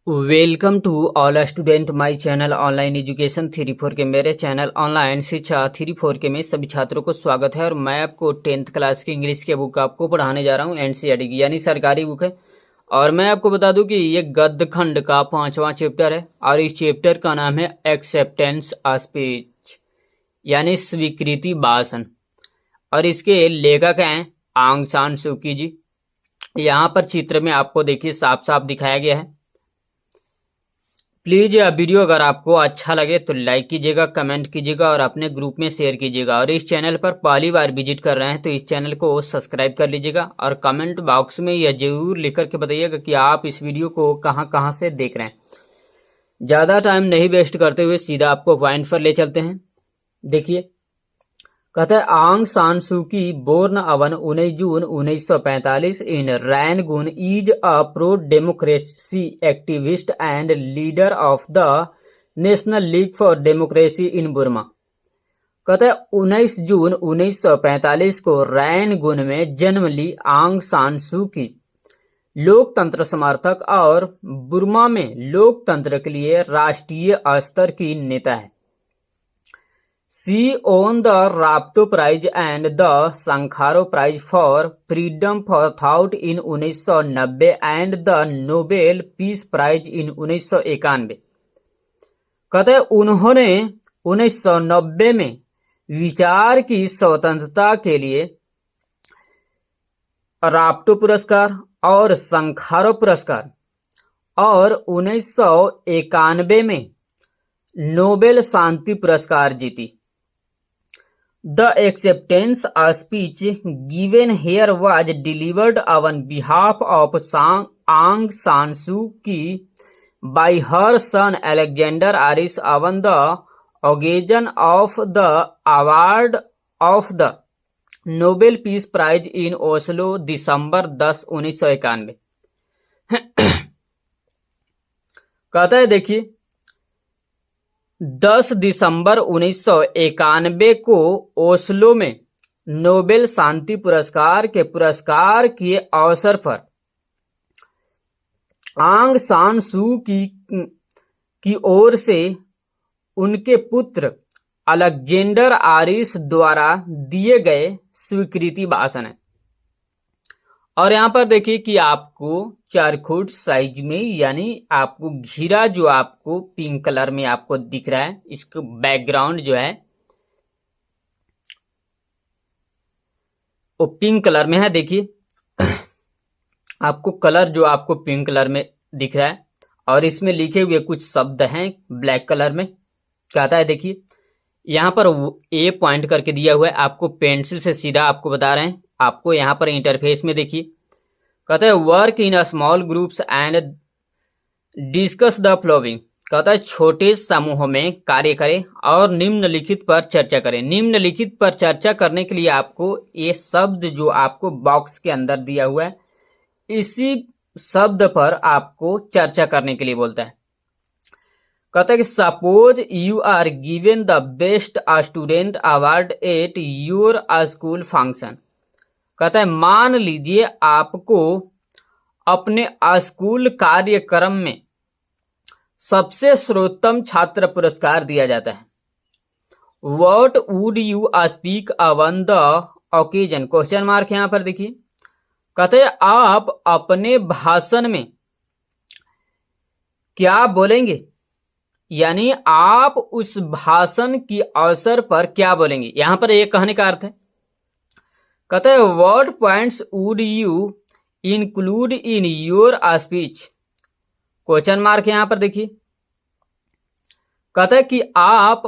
Welcome to all student my channel online education 3-4 के मेरे channel online शिक्षा 3-4 के में सभी छात्रों को स्वागत है। और मैं आपको 10th क्लास की इंग्लिश के बुक आपको पढ़ाने जा रहा हूं। एनसीईआरटी की यानी सरकारी बुक है। और मैं आपको बता दूं कि ये गद्य खंड का 5वां चैप्टर है और इस चैप्टर का नाम है एक्सेप्टेंस स्पीच यानी स्वीकृति भाषण। और इसके लेखक हैं आंग सान सूकी जी। यहाँ पर चित्र में आपको देखिए साफ साफ दिखाया गया है। प्लीज यह वीडियो अगर आपको अच्छा लगे तो लाइक कीजिएगा, कमेंट कीजिएगा और अपने ग्रुप में शेयर कीजिएगा। और इस चैनल पर पहली बार विजिट कर रहे हैं तो इस चैनल को सब्सक्राइब कर लीजिएगा। और कमेंट बॉक्स में यह जरूर लिख करके बताइएगा कि आप इस वीडियो को कहां कहां से देख रहे हैं। ज़्यादा टाइम नहीं वेस्ट करते हुए सीधा आपको पॉइंट पर ले चलते हैं। देखिए, कहता है Aung San Suu Kyi born on 19 June 1945 in Rangoon is a pro democracy activist and leader of the National League for Democracy in Burma. कहता है 19 जून 1945 को रैनगुन में जन्म ली आंग सान सूकी लोकतंत्र समर्थक और बुर्मा में लोकतंत्र के लिए राष्ट्रीय स्तर की नेता है। She won the Rapto Prize and the Sankara Prize for Freedom for Thought in 1990 and the Nobel Peace Prize in 1991। कहते हैं उन्होंने 1990 में विचार की स्वतंत्रता के लिए राप्टो पुरस्कार और संखारो पुरस्कार और 1991 में नोबेल शांति पुरस्कार जीती। The acceptance speech given here was delivered on behalf of Aung San Suu Kyi by her son Alexander Aris on the occasion of the award of the Nobel Peace Prize in Oslo, दिसंबर 10, 1991। कहता है देखिए 10 दिसंबर 1991 को Oslo में Nobel शांति पुरस्कार के अवसर पर आंग सान सू की ओर से उनके पुत्र अलेक्जेंडर आरिस द्वारा दिए गए स्वीकृति भाषण है। और यहाँ पर देखिए कि आपको 4 फुट साइज में यानी आपको घेरा जो आपको पिंक कलर में आपको दिख रहा है, इसका बैकग्राउंड जो है वो पिंक कलर में है। देखिए आपको कलर जो आपको पिंक कलर में दिख रहा है और इसमें लिखे हुए कुछ शब्द हैं ब्लैक कलर में। कहता है देखिए यहाँ पर ए पॉइंट करके दिया हुआ है, आपको पेंसिल से सीधा आपको बता रहे हैं। आपको यहाँ पर इंटरफेस में देखिए कहता है work in a small groups and discuss the flowing. कहता है छोटे समूहों में कार्य करें और निम्नलिखित पर चर्चा करें। निम्नलिखित पर चर्चा करने के लिए आपको ये शब्द जो आपको बॉक्स के अंदर दिया हुआ है इसी शब्द पर आपको चर्चा करने के लिए बोलता है। कहता है कि suppose you are given the best student award at your school function. कहता है मान लीजिए आपको अपने स्कूल कार्यक्रम में सबसे सर्वोत्तम छात्र पुरस्कार दिया जाता है। What would you speak on the occasion? Question mark यहाँ पर देखिए। कहते हैं आप अपने भाषण में क्या बोलेंगे, यानी आप उस भाषण की अवसर पर क्या बोलेंगे। यहां पर एक कहने का अर्थ है। कहते हैं what points would you include in your speech? Question mark यहां पर देखिए। कहता है कि आप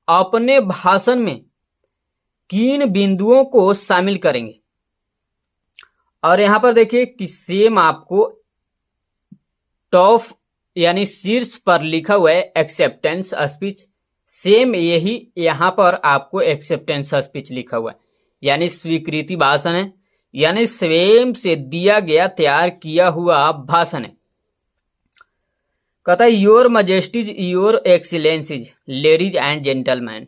अपने भाषण में किन बिंदुओं को शामिल करेंगे। और यहां पर देखिए कि सेम आपको टॉप यानी शीर्ष पर लिखा हुआ है एक्सेप्टेंस स्पीच। सेम यही यहां पर आपको एक्सेप्टेंस स्पीच लिखा हुआ है यानी स्वीकृति भाषण है, यानी स्वयं से दिया गया तैयार किया हुआ भाषण है। कहता है your majesties your excellencies ladies and gentleman.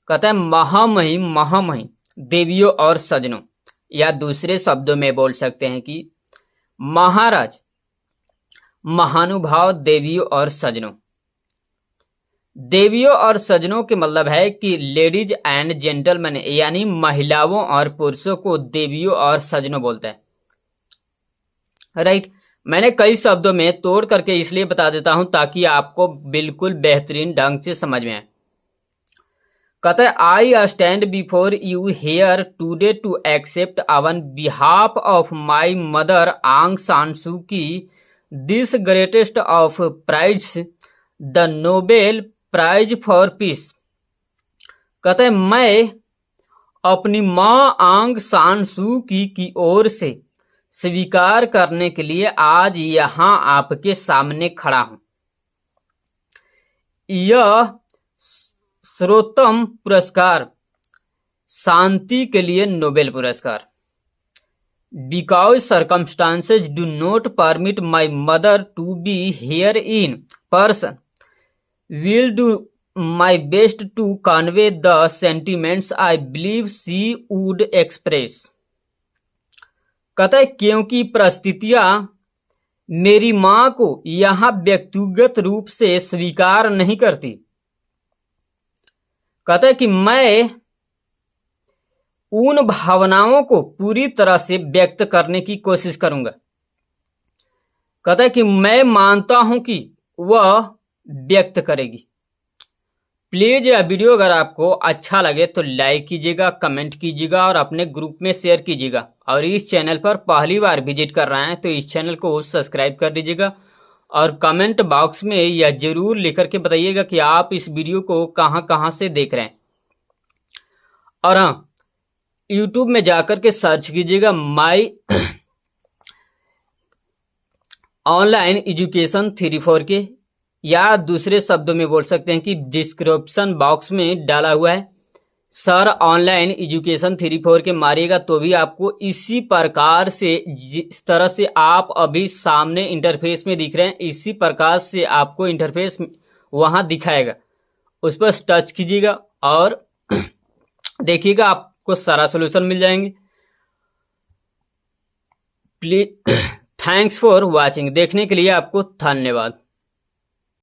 कहता है महामहिम देवियों और सजनों, या दूसरे शब्दों में बोल सकते हैं कि महाराज महानुभाव देवियों और सज्जनों। देवियों और सज्जनों के मतलब है कि लेडीज एंड जेंटलमैन यानी महिलाओं और पुरुषों को देवियों और सज्जनों बोलते हैं। राइट, मैंने कई शब्दों में तोड़ करके इसलिए बता देता हूं ताकि आपको बिल्कुल बेहतरीन ढंग से समझ में आए। कहता है I stand before you here today to accept on behalf of my mother Aung San Suu Kyi this greatest of prize the Nobel prize for peace. कहता है मैं अपनी माँ आंग सान सू की ओर से स्वीकार करने के लिए आज यहां आपके सामने खड़ा हूं। यह सर्वोत्तम पुरस्कार शांति के लिए नोबेल पुरस्कार। Because circumstances do not permit my mother to be here in person will do my best to convey the sentiments I believe she would express. कहता है क्योंकि परिस्थितियां मेरी मां को यहां व्यक्तिगत रूप से स्वीकार नहीं करती। कहता है कि मैं उन भावनाओं को पूरी तरह से व्यक्त करने की कोशिश करूंगा। कहता है कि मैं मानता हूं कि वह व्यक्त करेगी। प्लीज यह वीडियो अगर आपको अच्छा लगे तो लाइक कीजिएगा, कमेंट कीजिएगा और अपने ग्रुप में शेयर कीजिएगा। और इस चैनल पर पहली बार विजिट कर रहे हैं तो इस चैनल को सब्सक्राइब कर दीजिएगा और कमेंट बॉक्स में यह जरूर लिख करके बताइएगा कि आप इस वीडियो को कहां से देख रहे हैं। और हाँ, यूट्यूब में जाकर के सर्च कीजिएगा माई ऑनलाइन एजुकेशन 3-4 के, या दूसरे शब्दों में बोल सकते हैं कि डिस्क्रिप्शन बॉक्स में डाला हुआ है सर ऑनलाइन एजुकेशन 3-4 के, मारिएगा तो भी आपको इसी प्रकार से, जिस तरह से आप अभी सामने इंटरफेस में दिख रहे हैं, इसी प्रकार से आपको इंटरफेस वहां दिखाएगा। उस पर टच कीजिएगा और देखिएगा आपको सारा सोल्यूशन मिल जाएंगे। Please thanks for watching. देखने के लिए आपको धन्यवाद।